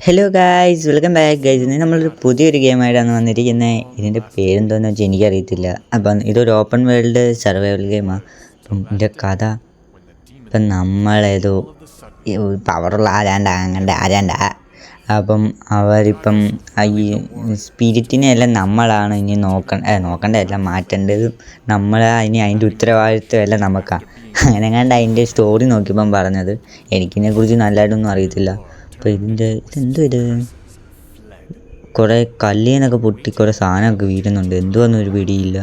Hello guys, welcome back guys. ഇന്ന് നമ്മളൊരു പുതിയൊരു ഗെയിമായിട്ടാണ് വന്നിരിക്കുന്നത്. ഇതിൻ്റെ പേരെന്തോന്ന് വെച്ചാൽ എനിക്കറിയത്തില്ല. അപ്പം ഇതൊരു ഓപ്പൺ വേൾഡ് സർവൈവൽ ഗെയിമാണ്. അപ്പം ഇതിൻ്റെ കഥ ഇപ്പം നമ്മളേതോ പവറുള്ള ആരാണ്ട അപ്പം അവരിപ്പം ഈ സ്പിരിറ്റിനെ എല്ലാം നമ്മളാണ് ഇനി നോക്കേണ്ടതല്ല, മാറ്റേണ്ടത് നമ്മളാ. ഇനി അതിൻ്റെ ഉത്തരവാദിത്വം എല്ലാം നമുക്കാണ്. അങ്ങനെ കണ്ട് അതിൻ്റെ സ്റ്റോറി നോക്കിയപ്പം പറഞ്ഞത്. എനിക്കിതിനെക്കുറിച്ച് നല്ലതായിട്ടൊന്നും അറിയത്തില്ല. അപ്പോൾ ഇതെന്തോ കുറേ കല്ലിനൊക്കെ പൊട്ടി കുറേ സാധനമൊക്കെ വീഴുന്നുണ്ട്. എന്തുവാന്നൊരു പിടിയില്ല.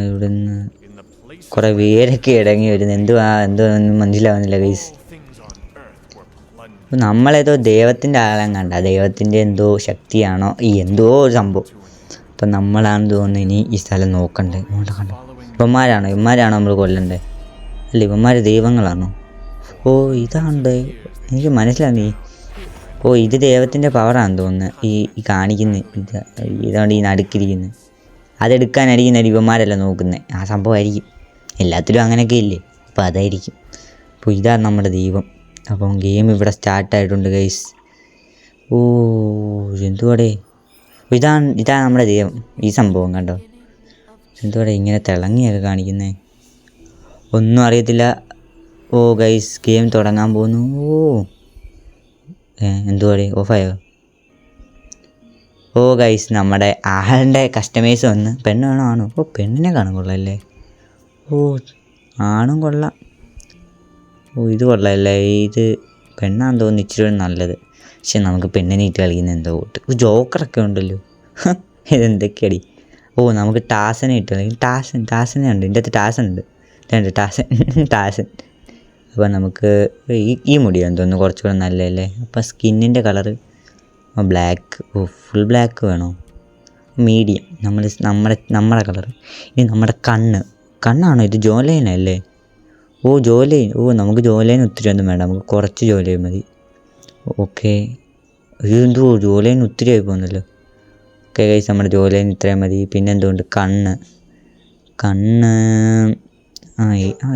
ഇവിടുന്ന് കുറേ വേരൊക്കെ ഇടങ്ങി വരുന്നു. എന്തുവാന്നും മനസ്സിലാവുന്നില്ല ഗൈസ്. അപ്പോൾ നമ്മളേതോ ദൈവത്തിൻ്റെ ആളെയും കണ്ട, ദൈവത്തിൻ്റെ എന്തോ ശക്തിയാണോ എന്തോ ഒരു സംഭവം. അപ്പം നമ്മളാണെന്ന് തോന്നുന്നു ഇനി ഈ സ്ഥലം നോക്കണ്ടേ. കണ്ടോ, ഇവന്മാരാണോ നമ്മൾ കൊല്ലണ്ടേ? അല്ല, ഇവന്മാർ ദൈവങ്ങളാണോ? ഓ, ഇതാണ്ട് എനിക്ക് മനസ്സിലായി. ഇത് ദൈവത്തിൻ്റെ പവറാണെന്ന് തോന്നുന്നത്. ഈ കാണിക്കുന്നത് ഇതുകൊണ്ട് ഈ നടുക്കിരിക്കുന്നത് അതെടുക്കാനായിരിക്കും ഇവന്മാരല്ല നോക്കുന്നത്. ആ സംഭവമായിരിക്കും. എല്ലാത്തിലും അങ്ങനെയൊക്കെ ഇല്ലേ, അപ്പോൾ അതായിരിക്കും. അപ്പോൾ ഇതാണ് നമ്മുടെ ദൈവം. അപ്പം ഗെയിം ഇവിടെ സ്റ്റാർട്ടായിട്ടുണ്ട് ഗൈസ്. ഓ, എന്തുവാടേ, ഇതാണ് നമ്മുടെ ദൈവം. ഈ സംഭവം കണ്ടോ, എന്തുവാടേ ഇങ്ങനെ തിളങ്ങിയൊക്കെ കാണിക്കുന്നത്, ഒന്നും അറിയത്തില്ല. ഓ ഗൈസ്, ഗെയിം തുടങ്ങാൻ പോകുന്നു. എന്തുവാടേ, ഓഫായോ? ഓ ഗൈസ്, നമ്മുടെ ആളുടെ കസ്റ്റമേഴ്സ് വന്ന്. പെണ്ണാണോ ആണോ? ഓ, പെണ്ണിനെ കാണാൻ കൊള്ളാമല്ലേ. ഓ, ആണും കൊള്ളാം. ഓ, ഇത് കൊള്ളാമല്ലേ. ഇത് പെണ്ണാന്ന് തോന്നുന്നു ഇച്ചിരി നല്ലത്. പക്ഷെ നമുക്ക് പെണ്ണിനെ ഇട്ട് കളിക്കുന്ന എന്തോ കൂട്ട്. ജോക്കറൊക്കെ ഉണ്ടല്ലോ. ഇതെന്തൊക്കെയാടി. ഓ, നമുക്ക് ടാസനെ ഇട്ട് കളിക്കും. ടാസനെ ഉണ്ട്. ഇതിൻ്റെ അകത്ത് ടാസൻ ഉണ്ട്. ടാസൻ. അപ്പോൾ നമുക്ക് ഈ മുടിയാന്ന് തോന്നുന്നു കുറച്ചുകൂടെ നല്ലതല്ലേ. അപ്പോൾ സ്കിന്നിൻ്റെ കളറ് ബ്ലാക്ക്. ഓ, ഫുൾ ബ്ലാക്ക് വേണോ? മീഡിയം. നമ്മുടെ കളർ. ഇനി നമ്മുടെ കണ്ണാണോ ഇത്? ജോലൈനല്ലേ? ഓ, ജോലൈൻ. ഓ, നമുക്ക് ജോലൈൻ ഒത്തിരി ഒന്നും വേണ്ട, നമുക്ക് കുറച്ച് ജോലൈൻ മതി. ഓക്കെ, ഇതെന്തോ ജോലൈൻ ഒത്തിരി ആയി പോകുന്നല്ലോ. ഓക്കെ ഗൈസ്, നമ്മുടെ ജോലൈൻ ഇത്രയും മതി. പിന്നെ എന്തുകൊണ്ട് കണ്ണ്.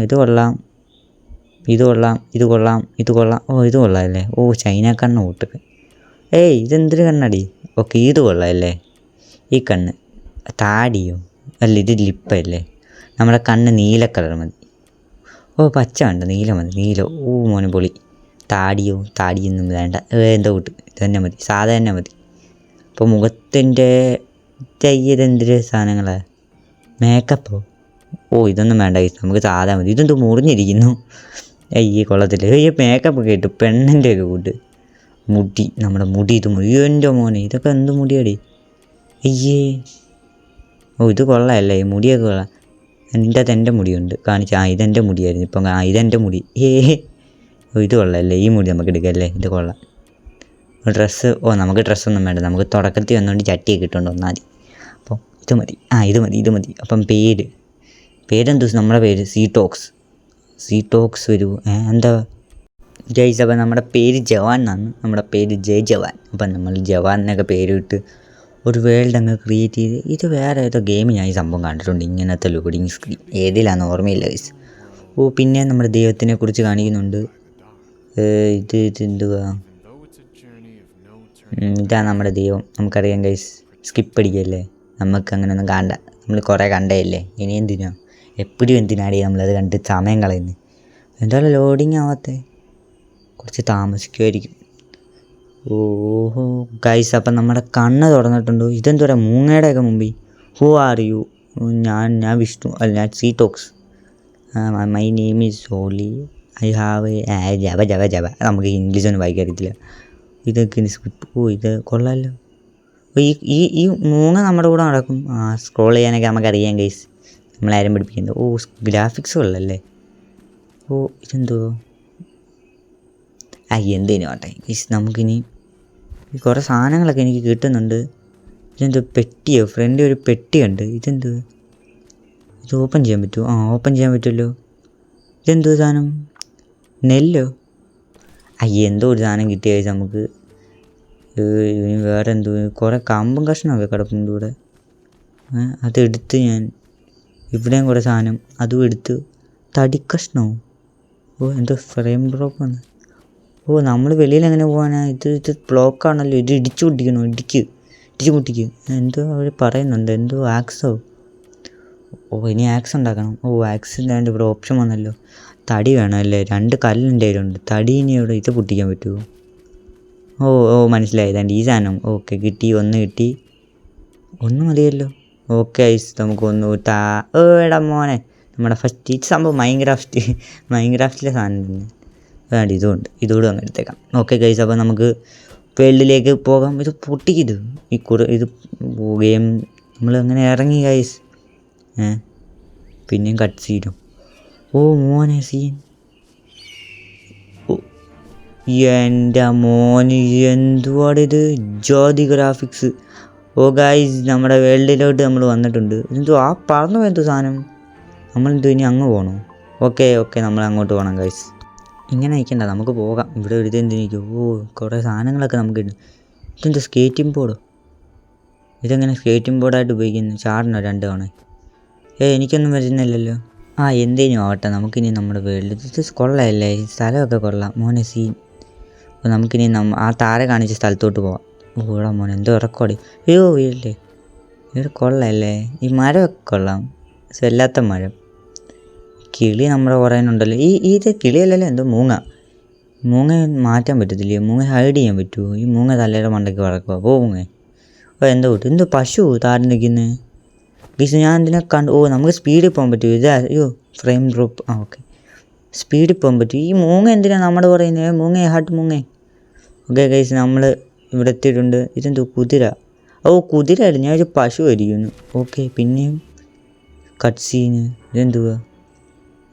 ഇത് കൊള്ളാം. ഓ, ഇത് കൊള്ളാമല്ലേ. ഓ, ചൈന കണ്ണ് കൂട്ടൊക്കെ. ഇതെന്തൊരു കണ്ണടി. ഓക്കെ, ഇത് കൊള്ളാമല്ലേ. ഈ കണ്ണ്. താടിയോ? അല്ല, ഇത് ലിപ്പല്ലേ. നമ്മുടെ കണ്ണ് നീല കളർ മതി. ഓ, പച്ച വേണ്ട, നീല മതി. നീല. ഓ മോനെ പൊളി. താടിയൊന്നും വേണ്ട. എന്തോ കൂട്ട് ഇത് തന്നെ മതി, സാധാ തന്നെ മതി. അപ്പോൾ മുഖത്തിൻ്റെ ഇതെന്തൊരു സാധനങ്ങളാണ്. മേക്കപ്പോ? ഓ, ഇതൊന്നും വേണ്ട, നമുക്ക് സാധാ മതി. ഇതെന്തോ മുറിഞ്ഞിരിക്കുന്നു. കൊള്ളത്തില്ല. മേക്കപ്പ് കേട്ടു. പെണ്ണിൻ്റെയൊക്കെ കൂട്ട്. നമ്മുടെ മുടി. എൻ്റെ മോനെ, ഇതൊക്കെ എന്ത് മുടിയാടി. ഓ, ഇത് കൊള്ളാമല്ലേ. ഈ മുടിയൊക്കെ കൊള്ളാം. ഇതിൻ്റെ അകത്ത് എൻ്റെ മുടിയുണ്ട് കാണിച്ച. ഇതെൻ്റെ മുടിയായിരുന്നു. ഇപ്പം ഇതെൻ്റെ മുടി. ഓ, ഇത് കൊള്ളാമല്ലേ. ഈ മുടി നമുക്ക് എടുക്കാമല്ലേ. ഇത് കൊള്ളാം. ഡ്രസ്സ്. ഓ, നമുക്ക് ഡ്രസ്സൊന്നും വേണ്ട, നമുക്ക് തുടക്കത്തിൽ വന്നുകൊണ്ട് ചട്ടിയൊക്കെ ഇട്ടുകൊണ്ട് വന്നാൽ മതി. അപ്പോൾ ഇത് മതി. അപ്പം പേരെന്തോ? നമ്മുടെ പേര് സീടോക്സ് വരൂ. എന്താ ഗൈസ്? അപ്പം നമ്മുടെ പേര് ജവാൻ എന്നാണ്. നമ്മുടെ പേര് ജയ് ജവാൻ. അപ്പം നമ്മൾ ജവാൻ എന്നൊക്കെ പേരിട്ട് ഒരു വേൾഡ് അങ്ങ് ക്രിയേറ്റ് ചെയ്ത്. ഇത് വേറെ ഏതോ ഗെയിം ഞാൻ ഈ സംഭവം കണ്ടിട്ടുണ്ട്, ഇങ്ങനത്തെ ലോഡിങ് സ്ക്രീൻ. ഏതിലാണെന്ന് ഓർമ്മയില്ല ഗൈസ്. ഓ, പിന്നെ നമ്മുടെ ദൈവത്തിനെ കുറിച്ച് കാണിക്കുന്നുണ്ട്. എന്തുവാ? ഇതാണ് നമ്മുടെ ദൈവം. നമുക്കറിയാം ഗൈസ്. സ്കിപ്പ് അടിക്കല്ലേ, നമുക്ക് അങ്ങനെയൊന്നും കാണണ്ട. നമ്മൾ കുറേ കണ്ടതല്ലേ. ഇനി എന്തിനാടി നമ്മളത് കണ്ട് സമയം കളയുന്നത്? എന്തായാലും ലോഡിങ് ആവാത്തേ, കുറച്ച് താമസിക്കുമായിരിക്കും. ഓഹോ ഗൈസ്, അപ്പം നമ്മുടെ കണ്ണ് തുറന്നിട്ടുണ്ടോ? ഇതെന്താ പറയുക, മൂങ്ങയുടെയൊക്കെ മുമ്പിൽ. Who are you? ഞാൻ വിഷ്ണു. അല്ല, ഞാൻ സീടോക്സ്. My name is Soli. I have ജവ. നമുക്ക് ഇംഗ്ലീഷ് ഒന്നും വായിക്കാൻ അറിയത്തില്ല. ഇതൊക്കെ സ്ക്രിപ്റ്റ്. ഓ, ഇത് കൊള്ളാമല്ലോ. ഈ മൂങ്ങ നമ്മുടെ കൂടെ നടക്കും. സ്ക്രോൾ ചെയ്യാനൊക്കെ നമുക്കറിയാം ഗൈസ്. നമ്മളാരും പഠിപ്പിക്കുന്നത്. ഓ, ഗ്രാഫിക്സ് കൊള്ളല്ലേ. ഓ, ഇതെന്തോ? എന്തേനും ആട്ടെ ഗൈസ്. നമുക്കിനി കുറേ സാധനങ്ങളൊക്കെ എനിക്ക് കിട്ടുന്നുണ്ട്. ഇതെന്തോ പെട്ടിയോ? ഫ്രണ്ട് ഒരു പെട്ടിയുണ്ട്. ഇതെന്തോ? ഇത് ഓപ്പൺ ചെയ്യാൻ പറ്റുമോ? ഓപ്പൺ ചെയ്യാൻ പറ്റുമല്ലോ. ഇതെന്തോ സാധനം? നെല്ലോ? എന്തോ ഒരു സാധനം കിട്ടിയ ഗൈസ് നമുക്ക്. വേറെ എന്തോ കുറേ കമ്പും കഷ്ണമൊക്കെ കിടപ്പുണ്ട് ഇവിടെ. അതെടുത്ത് ഞാൻ ഇവിടെയും കുറേ സാധനം അതും എടുത്ത്. തടിക്കഷ്ണമോ? ഓ, എന്തോ ഫ്രെയിം ഡ്രോപ്പാണ്. ഓ, ഓ നമ്മൾ വെളിയിൽ എങ്ങനെ പോകാനാ? ഇത് ബ്ലോക്കാണല്ലോ. ഇത് ഇടിച്ചു പൊട്ടിക്കണോ? ഇടിച്ച് പൊട്ടിക്ക്. എന്തോ അവർ പറയുന്നുണ്ട്, എന്തോ ആക്സോ. ഓ ഇനി ആക്സ് ഉണ്ടാക്കണം. ഓ ആക്സിൻ്റെ ഇവിടെ ഓപ്ഷൻ വന്നല്ലോ. തടി വേണമല്ലേ? 2 കല്ലിൻ്റെ കയ്യിലുണ്ട്. തടി ഇനി ഇവിടെ ഇത് പൊട്ടിക്കാൻ പറ്റുമോ? ഓ മനസ്സിലായി. ഇതാണ്ട് ഈ സാധനം. ഓക്കെ കിട്ടി, 1 കിട്ടി. 1 മതിയല്ലോ. ഓക്കെ ഐസ് നമുക്ക് 1 എടാ മോനെ നമ്മുടെ ഫസ്റ്റ് ഈ സംഭവം മൈൻക്രാഫ്റ്റിലെ സാധനം തന്നെ. വേണ്ട ഇതുകൂടെ അങ്ങ് എടുത്തേക്കാം. ഓക്കെ ഗൈസ്, അപ്പോൾ നമുക്ക് വേൾഡിലേക്ക് പോകാം. ഇത് പൊട്ടിക്കിത് ഇത് ഗെയിം നമ്മൾ അങ്ങനെ ഇറങ്ങി ഗൈസ്. പിന്നെയും കട്ട് സീനും. ഓ മോനെ സീൻ. എൻ്റെ മോന് എന്തുവാടിത്? ജോതി ഗ്രാഫിക്സ്. ഓ ഗൈസ് നമ്മുടെ വേൾഡിലോട്ട് നമ്മൾ വന്നിട്ടുണ്ട്. എന്തോ ആ പറന്നു പോയെന്തോ സാധനം. നമ്മളെന്തോ ഇനി അങ്ങ് പോകണോ? ഓക്കെ നമ്മൾ അങ്ങോട്ട് പോകണം ഗൈസ്. ഇങ്ങനെ നിൽക്കണ്ട, നമുക്ക് പോകാം. ഇവിടെ ഒരു ഇതെന്തിനിക്കും. ഓ കുറേ സാധനങ്ങളൊക്കെ നമുക്ക് കിട്ടും. ഇതെന്തോ സ്കേറ്റിംഗ് ബോർഡോ? ഇതെങ്ങനെ സ്കേറ്റിംഗ് ബോർഡായിട്ട് ഉപയോഗിക്കുന്നു? ചാടണോ 2 തവണ? എനിക്കൊന്നും വരുന്നില്ലല്ലോ. എന്തേനും ആവട്ടെ, നമുക്കിനി നമ്മുടെ വേൾഡ് ഇത് കൊള്ളയല്ലേ? സ്ഥലമൊക്കെ കൊള്ളാം മോനെ സീൻ. അപ്പോൾ നമുക്കിനി ആ താര കാണിച്ച സ്ഥലത്തോട്ട് പോവാം. ഓടാ മോനെ എന്തോ ഇറക്കോടി. വീഴല്ലേ? ഇവിടെ കൊള്ളയല്ലേ? ഈ മരമൊക്കെ കൊള്ളാം. വല്ലാത്ത മരം. കിളി നമ്മുടെ കുറേനുണ്ടല്ലോ. ഇത് കിളിയല്ലല്ലോ, എന്തോ മൂങ്ങ മാറ്റാൻ പറ്റത്തില്ലേ? മൂങ്ങ ഹൈഡ് ചെയ്യാൻ പറ്റുമോ? ഈ മൂങ്ങ തലയുടെ മണ്ടയ്ക്ക് വളർക്കുക. മൂങ്ങ എന്തോ പശു താരം നിൽക്കുന്നത്. ഗീസ് ഞാൻ എന്തിനാ കണ്ടു. നമുക്ക് സ്പീഡിൽ പോകാൻ പറ്റുമോ? Frame drop. ഓക്കെ സ്പീഡിൽ പോകാൻ പറ്റും. ഈ മൂങ്ങ എന്തിനാണ് നമ്മുടെ പറയുന്നത്? മൂങ്ങ. ഓക്കെ ഗൈസ് നമ്മൾ ഇവിടെ എത്തിയിട്ടുണ്ട്. ഇതെന്തോ കുതിര. കുതിരയായിരുന്നു. ഞാൻ ഒരു പശു ആയിരിക്കുന്നു. ഓക്കെ പിന്നെയും കട്ട് സീന്. ഇതെന്തുവാ?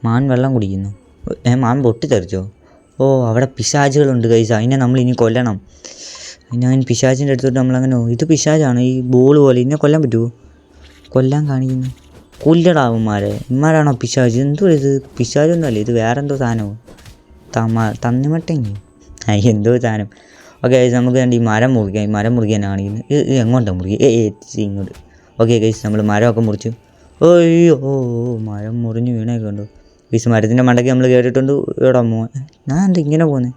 മാൻ വെള്ളം കുടിക്കുന്നു. മാൻ പൊട്ടിത്തെറിച്ചോ? അവിടെ പിശാചുകളുണ്ട് ഗൈസ്. അതിനെ നമ്മൾ ഇനി കൊല്ലണം. അതിന് പിശാചിൻ്റെ അടുത്തോട്ട് നമ്മളങ്ങനെ ഇത് പിശാചാണ് ഈ ബോൾ പോലെ. ഇതിനെ കൊല്ലാൻ പറ്റുമോ? കൊല്ലാൻ കാണിക്കുന്നു. കൊല്ലടാവന്മാരെ. ഇമാരാണോ പിശാച്? എന്തോ ഇത് പിശാചൊന്നും അല്ലേ, ഇത് വേറെന്തോ സാധനമോ? തന്നിമട്ടെങ്ങി എന്തോ സാധനം. ഓക്കെ ഗൈസ് നമുക്ക് വേണ്ടി ഈ മരം മുറിക്കാൻ കാണിക്കുന്നത്. ഇത് എങ്ങോട്ടാണ് മുറിക്കുക? ഇങ്ങോട്ട്. ഓക്കെ ഗൈസ് നമ്മൾ മരമൊക്കെ മുറിച്ചു. മരം മുറിഞ്ഞ് വീണൊക്കെ ഉണ്ടോ ഗൈസ്? മരത്തിൻ്റെ മണ്ടയ്ക്ക് നമ്മൾ കയറിയിട്ടുണ്ട്. എവിടെ ഞാൻ എന്താ ഇങ്ങനെ പോകുന്നത്?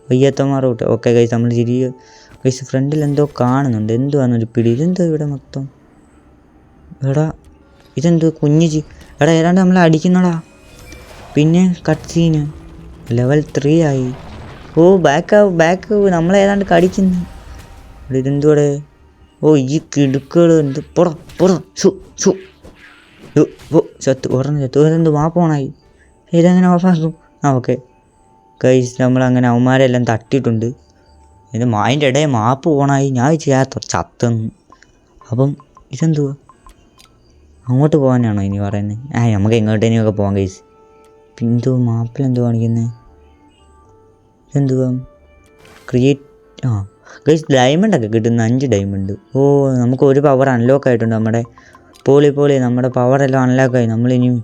വയ്യാത്തമാരോട്ട്. ഓക്കെ ഗൈസ് നമ്മൾ ഗൈസ് ഫ്രണ്ടിൽ എന്തോ കാണുന്നുണ്ട്. എന്തുവാന്നൊരു പിടി. ഇതെന്തോ ഇവിടെ മൊത്തം? ഇതെന്തോ ഏതാണ്ട് നമ്മളെ അടിക്കുന്നടാ. പിന്നെ കട്ട് സീന് level 3 ആയി. ബാക്ക് നമ്മളേതാണ്ട് കടിക്കുന്നു. ഇതെന്തോടെ? ഈ കിടുക്കുകൾ എന്ത് ചത്തു ഇതെന്ത് മാപ്പോണായി? ഇതെങ്ങനെ ഓഫാക്കും? ഓക്കെ ഗൈസ് നമ്മളങ്ങനെ അവന്മാരെല്ലാം തട്ടിയിട്ടുണ്ട്. അതിൻ്റെ ഇടയിൽ മാപ്പ് ഓണായി. ഞാൻ ചത്തെന്ന്. അപ്പം ഇതെന്തുവാ? അങ്ങോട്ട് പോകാനാണോ ഇനി പറയുന്നത്? നമുക്ക് എങ്ങോട്ടേനൊക്കെ പോകാം ഗൈസ്. എന്തോ മാപ്പിലെന്തോ കാണിക്കുന്നത്? ഇതെന്തുവാ? ഗൈസ് ഡയമണ്ടൊക്കെ കിട്ടുന്ന 5 ഡയമണ്ട്. നമുക്ക് ഒരു പവർ അൺലോക്ക് ആയിട്ടുണ്ട്. നമ്മുടെ പോളി നമ്മുടെ പവറെല്ലാം അൺലോക്കായി. നമ്മളിനിയും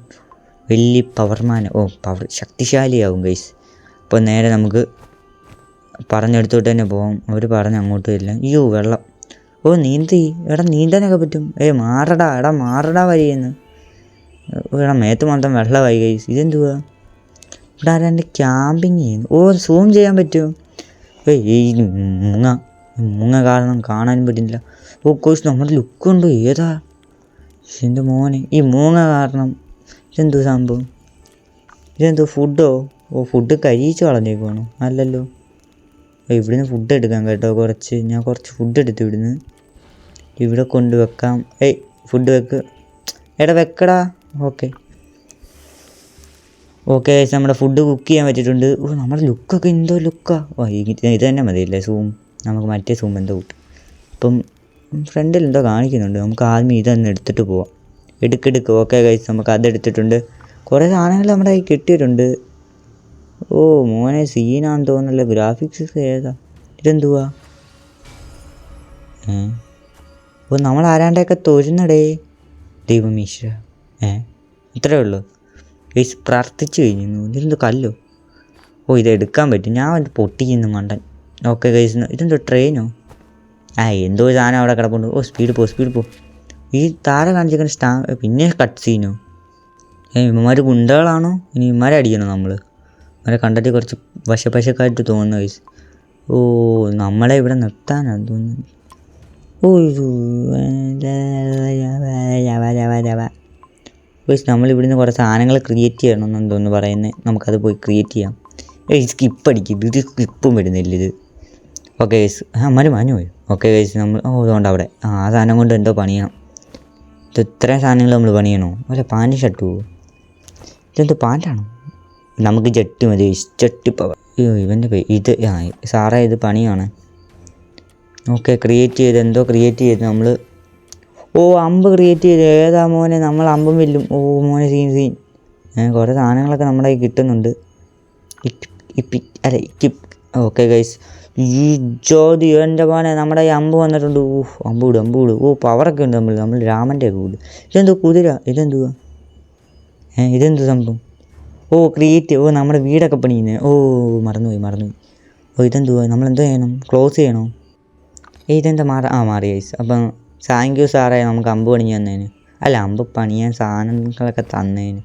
വലിയ പവർ ശക്തിശാലിയാവും ഗൈസ്. അപ്പോൾ നേരെ നമുക്ക് പറഞ്ഞെടുത്തോട്ട് തന്നെ പോകാം. അവർ പറഞ്ഞ് അങ്ങോട്ടും ഇല്ല. വെള്ളം. നീന്താനൊക്കെ പറ്റും. മാറടാ വഴിയെന്ന്. മേത്ത് മൊത്തം വെള്ളമായി ഗൈസ്. ഇതെന്തുവാ? ഇവിടെ ആരാണ്ട് ക്യാമ്പിങ് ചെയ്യുന്നു. സൂം ചെയ്യാൻ പറ്റുമോ? ഈ മുങ്ങ കാരണം കാണാനും പറ്റുന്നില്ല. കോഴ്സ് നമ്മുടെ ലുക്കുണ്ടോ? ഏതാ എൻ്റെ മോനെ? ഈ മൂങ്ങ കാരണം ഇതെന്തോ സംഭവം? ഇതെന്തോ ഫുഡോ? ഫുഡ് കഴിച്ചു കളഞ്ഞേക്കുവാണോ? അല്ലല്ലോ. ഇവിടുന്ന് ഫുഡ് എടുക്കാം കേട്ടോ. ഞാൻ കുറച്ച് ഫുഡ് എടുത്തു ഇവിടുന്ന്. ഇവിടെ കൊണ്ടുവെക്കാം. ഫുഡ് വെക്കടാ. ഓക്കെ നമ്മുടെ ഫുഡ് കുക്ക് ചെയ്യാൻ പറ്റിയിട്ടുണ്ട്. നമ്മുടെ ലുക്കൊക്കെ എന്തോ ഇത് തന്നെ മതിയല്ലേ സൂം? നമുക്ക് മറ്റേ സൂം എന്തോ കിട്ടും. ഇപ്പം ഫ്രണ്ടിൽ എന്തോ കാണിക്കുന്നുണ്ട്. നമുക്ക് ആദ്യം ഇതൊന്ന് എടുത്തിട്ട് പോവാം. എടുക്ക്. ഓക്കെ ഗൈസ് നമുക്ക് അതെടുത്തിട്ടുണ്ട്. കുറേ സാധനങ്ങൾ നമ്മുടെ കയ്യിൽ കിട്ടിയിട്ടുണ്ട്. മോനെ സീനാണെന്ന് തോന്നുന്നല്ലോ. ഗ്രാഫിക്സ് ഏതാ? ഇതെന്തുവാ? നമ്മൾ ആരാണ്ടൊക്കെ തൊഴുന്നടേ. ദൈവമീശ്വര. ഇത്രയേ ഉള്ളൂ ഗൈസ്. പ്രാർത്ഥിച്ചു കഴിഞ്ഞു. ഇതെന്തോ കല്ലോ? ഇതെടുക്കാൻ പറ്റും. ഞാൻ പൊട്ടിക്കുന്നു മണ്ടൻ. ഓക്കെ ഗൈസ് ഇതെന്തോ ട്രെയിനോ? എന്തോ സാധനം അവിടെ കിടപ്പുണ്ട്. സ്പീഡ് പോ. ഈ താര കാണിച്ചിരിക്കുന്ന പിന്നെ കട്ട് സീനോ? ഇവന്മാർ ഗുണ്ടകളാണോ? ഇനി ഇവന്മാരെ അടിക്കണോ നമ്മൾ? അവരെ കണ്ടിട്ട് കുറച്ച് വശപ്പശക്കായിട്ട് തോന്നുന്നു ഗൈസ്. ഓ നമ്മളെ ഇവിടെ നിർത്താനാണ് തോന്നുന്നു. ഓ ഗൈസ് നമ്മളിവിടുന്ന് കുറേ സാധനങ്ങൾ ക്രിയേറ്റ് ചെയ്യണമെന്ന് തോന്നുന്നു പറയുന്നത്. നമുക്കത് പോയി ക്രിയേറ്റ് ചെയ്യാം. സ്കിപ്പ് അടിക്കും, ഇത് സ്കിപ്പും വരുന്നില്ല ഇത്. ഓക്കെ ഗൈസ് അമ്മ മാഞ്ഞു പോയി. ഓക്കെ ഗൈസ് നമ്മൾ അതുകൊണ്ട് അവിടെ ആ സാധനം കൊണ്ട് എന്തോ പണിയണം. ഇത് ഇത്രയും സാധനങ്ങൾ നമ്മൾ പണിയണോ? അല്ല പാൻറ്റ് ഷർട്ട് പോവും. ഇതെന്തോ പാൻറ്റാണോ? നമുക്ക് ജെട്ടി മതി, ജെട്ടി പവർ. അയ്യോ ഇവൻ്റെ ഇത് സാറേ ഇത് പണിയാണ്. ഓക്കെ ക്രിയേറ്റ് ചെയ്ത് എന്തോ ക്രിയേറ്റ് ചെയ്ത് നമ്മൾ. ഓ അമ്പ് ക്രിയേറ്റ് ചെയ്ത് ഏതാ മോനെ? നമ്മൾ അമ്പും വില്ലും. ഓ മോനെ സീൻ കുറേ സാധനങ്ങളൊക്കെ നമ്മുടെ കയ്യിൽ കിട്ടുന്നുണ്ട്. ഓക്കെ ഗൈസ് ഈ ജോതി എൻ്റെ മോനെ നമ്മുടെ ഈ അമ്പ് വന്നിട്ടുണ്ട്. അമ്പ് വിട്. ഓ പവറൊക്കെ ഉണ്ട് നമ്മൾ രാമൻ്റെ ഒക്കെ വിട്. ഇതെന്തോ കുതിര? ഇതെന്തുവാ? ഇതെന്തു സംഭവം? ഓ ക്രിയേറ്റ്. ഓ നമ്മുടെ വീടൊക്കെ പണിയുന്നത്. ഓ മറന്നുപോയി. ഓ ഇതെന്തുവാ? നമ്മളെന്തോ ചെയ്യണം? ക്ലോസ് ചെയ്യണോ? ഇതെന്താ മാറി ഗൈസ്. അപ്പം താങ്ക് യു സാറേ നമുക്ക് അമ്പ് പണിഞ്ഞ് തന്നതിന്. അല്ല അമ്പ് പണിയാൻ സാധനങ്ങളൊക്കെ തന്നതിന്.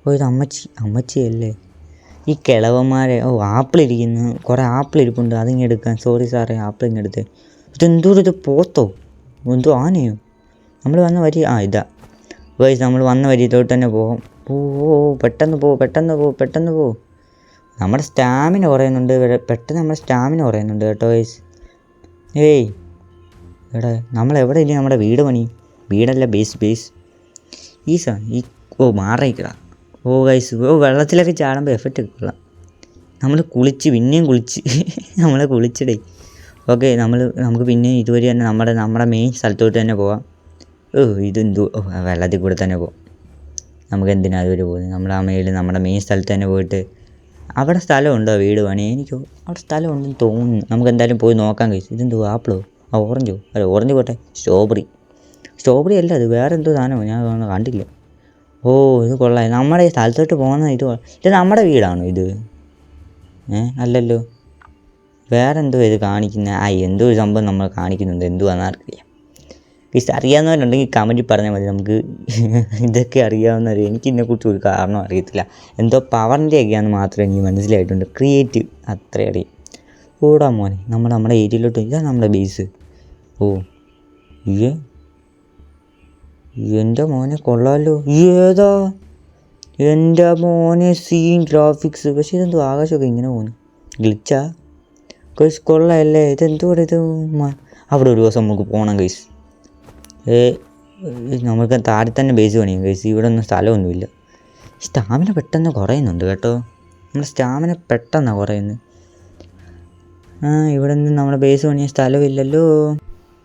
ഓ ഇത് അമ്മച്ചിയല്ലേ ഈ കിളവന്മാരെ. ഓ ആപ്പിൾ ഇരിക്കുന്നു, കുറേ ആപ്പിൾ ഇരിപ്പുണ്ട്, അതിങ്ങ് എടുക്കാൻ. സോറി സാറേ ആപ്പിൾ ഇങ്ങെടുത്ത്. ഇതെന്തോ ഇത് പോത്തോ എന്തോ ആനയോ? നമ്മൾ വന്ന വരി ഇതാ ഗൈസ്. നമ്മൾ വന്ന വരിയിലോട്ട് തന്നെ പോകും. പെട്ടെന്ന് പോ. നമ്മുടെ സ്റ്റാമിന കുറയുന്നുണ്ട്. പെട്ടെന്ന് നമ്മുടെ സ്റ്റാമിന കുറയുന്നുണ്ട് കേട്ടോ ഗൈസ്. എടാ നമ്മളെവിടെ ഇല്ല നമ്മുടെ വീട് പണി? വീടല്ല ബേസ് ഈ മാറിക്കടാ. ഓ ഗൈസ് വെള്ളത്തിലൊക്കെ ചാടുമ്പോൾ എഫക്റ്റ് ഒക്കെ കൊള്ളാം. നമ്മൾ പിന്നെയും കുളിച്ച് നമ്മളെ കുളിച്ചിടേ. ഓക്കെ നമുക്ക് പിന്നെ ഇതുവരെ തന്നെ നമ്മുടെ മെയിൻ സ്ഥലത്തോട്ട് തന്നെ പോവാം. ഇതെന്തോ വെള്ളത്തിൽ കൂടെ തന്നെ പോവാം. നമുക്ക് എന്തിനാ അതുവരെ പോകുന്നത്? നമ്മുടെ ആ മേളിൽ നമ്മുടെ മെയിൻ സ്ഥലത്ത് തന്നെ പോയിട്ട് അവിടെ സ്ഥലമുണ്ടോ വീട് പണി? എനിക്കോ അവിടെ സ്ഥലമുണ്ടെന്ന് തോന്നുന്നു. നമുക്ക് എന്തായാലും പോയി നോക്കാൻ കഴിച്ചു. ഇതെന്തോ ആപ്പിളോ? ഓറഞ്ചോ? അല്ല ഓറഞ്ച് പോട്ടെ. സ്ട്രോബെറി അല്ല അത് വേറെ എന്തോ സാധനമോ ഞാൻ കണ്ടില്ല. ഓ ഇത് കൊള്ളാം. നമ്മുടെ ഈ സ്ഥലത്തോട്ട് പോകുന്ന ഇത് നമ്മുടെ വീടാണോ ഇത്? അല്ലല്ലോ വേറെ എന്തോ ഇത് കാണിക്കുന്നത്. എന്തോ ഒരു സംഭവം നമ്മൾ കാണിക്കുന്നുണ്ട്. എന്തുവാണെന്ന് ആർക്കറിയാം. ഇത് അറിയാവുന്നവരുണ്ടെങ്കിൽ കമൻറ്റിൽ പറഞ്ഞാൽ മതി. നമുക്ക് ഇതൊക്കെ അറിയാവുന്നവർ. എനിക്ക് ഇതിനെക്കുറിച്ച് ഒരു കാരണം അറിയത്തില്ല. എന്തോ പവറിൻ്റെ ഒക്കെയാണെന്ന് മാത്രമേ എനിക്ക് മനസ്സിലായിട്ടുണ്ട്. ക്രിയേറ്റ് അത്രേ അറിയാം. ഓടാ മോനെ നമ്മുടെ ഏരിയയിലോട്ട്. ഇതാണ് നമ്മുടെ ബേസ്. ഓ എൻ്റെ മോനെ കൊള്ളാമല്ലോ. ഏതാ എൻ്റെ മോനെ സീൻ ഗ്രാഫിക്സ്. പക്ഷേ ഇതെന്തോ ആകാശമൊക്കെ ഇങ്ങനെ പോകുന്നു. ഗ്ലിച്ചാ ഗൈസ്? കൊള്ളാമല്ലേ? ഇതെന്തോ ഇത് അവിടെ ഒരു ദിവസം നമുക്ക് പോകണം ഗൈസ്. നമുക്ക് താഴെ തന്നെ ബേസ് പണിയും ഗൈസ്. ഇവിടെ ഒന്നും സ്ഥലമൊന്നുമില്ല. സ്റ്റാമിന പെട്ടെന്ന് കുറയുന്നുണ്ട് കേട്ടോ. നമ്മുടെ സ്റ്റാമിന പെട്ടെന്നാണ് കുറയുന്നത്. ഇവിടെ നിന്ന് നമ്മുടെ ബേസ് പണിയാൻ സ്ഥലമില്ലല്ലോ.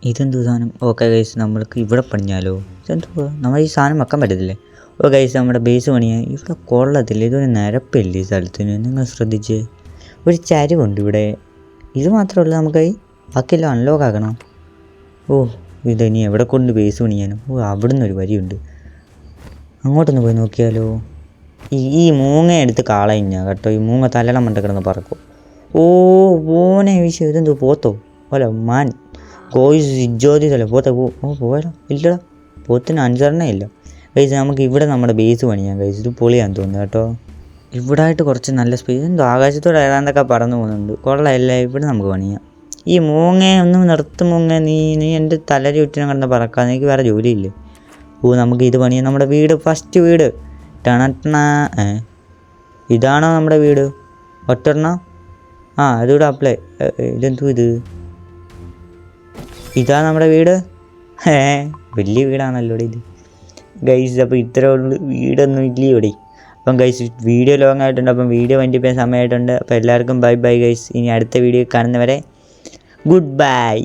ഇതെന്തു സാധനം? ഓക്കെ ഗൈസ് നമ്മൾക്ക് ഇവിടെ പണിഞ്ഞാലോ? ഇതെന്തുവാ? നമ്മൾ ഈ സാധനം വെക്കാൻ പറ്റത്തില്ലേ? ഓ ഗൈസ് നമ്മുടെ ബേസ് പണിയാൻ ഇവിടെ കൊള്ളത്തില്ല. ഇതൊരു നിരപ്പില്ല ഈ സ്ഥലത്തിന്. നിങ്ങൾ ശ്രദ്ധിച്ച് ഒരു ചരിവുണ്ട് ഇവിടെ. ഇത് മാത്രമല്ല നമുക്ക് ബാക്കിയെല്ലാം അൺലോക്ക് ആക്കണം. ഇനി എവിടെ കൊണ്ട് ബേസ് പണിയാനും? അവിടെ നിന്നൊരു വരിയുണ്ട്. അങ്ങോട്ടൊന്ന് പോയി നോക്കിയാലോ? ഈ മൂങ്ങ എടുത്ത് കാളയിഞ്ഞ കേട്ടോ. ഈ മൂങ്ങ തലളം മണ്ട കിടന്ന് പറക്കും. ഓനെ വിഷയം. ഇതെന്തോ പോത്തോ? അല്ല മാൻ ജ്യോതി തല പോത്ത പോയടാ. ഇല്ലടാ പോത്തിന് അനുസരണ ഇല്ല ഗൈസ്. നമുക്ക് ഇവിടെ നമ്മുടെ ബേസ് പണിയാം ഗൈസ്. ഇത് പൊളിയാന്ന് തോന്നുന്നു കേട്ടോ. ഇവിടെ ആയിട്ട് കുറച്ച് നല്ല സ്പേസ്. എന്തോ ആകാശത്തോടെ ഏതാണ്ടൊക്കെ പറന്നു പോകുന്നുണ്ട്. കൊള്ളാമല്ലേ? ഇവിടെ നമുക്ക് പണിയാം. ഈ മൂങ്ങ ഒന്ന് നിർത്തും മൂങ്ങ. നീ എൻ്റെ തലരി ചുറ്റിനും കിടന്ന് പറക്കാതെ. എനിക്ക് വേറെ ജോലിയില്ലേ? നമുക്ക് ഇത് പണിയാം. നമ്മുടെ വീട് ഫസ്റ്റ് വീട് ഇതാണോ നമ്മുടെ വീട്? ഒറ്റെണ്ണ ഇതിവിടെ അപ്ലൈ. ഇതെന്തോ ഇതാ നമ്മുടെ വീട്. വലിയ വീടാണല്ലോ ഇത് ഗൈസ്. അപ്പോൾ ഇത്ര ഉള്ളു, വീടൊന്നും ഇല്ല ഇവിടെ. അപ്പം ഗൈസ് വീഡിയോ ലോങ് ആയിട്ടുണ്ട്. അപ്പം വീഡിയോ വണ്ടിപ്പോയാൻ സമയമായിട്ടുണ്ട്. അപ്പോൾ എല്ലാവർക്കും ബൈ ഗൈസ്. ഇനി അടുത്ത വീഡിയോ കാണുന്നവരെ ഗുഡ് ബൈ.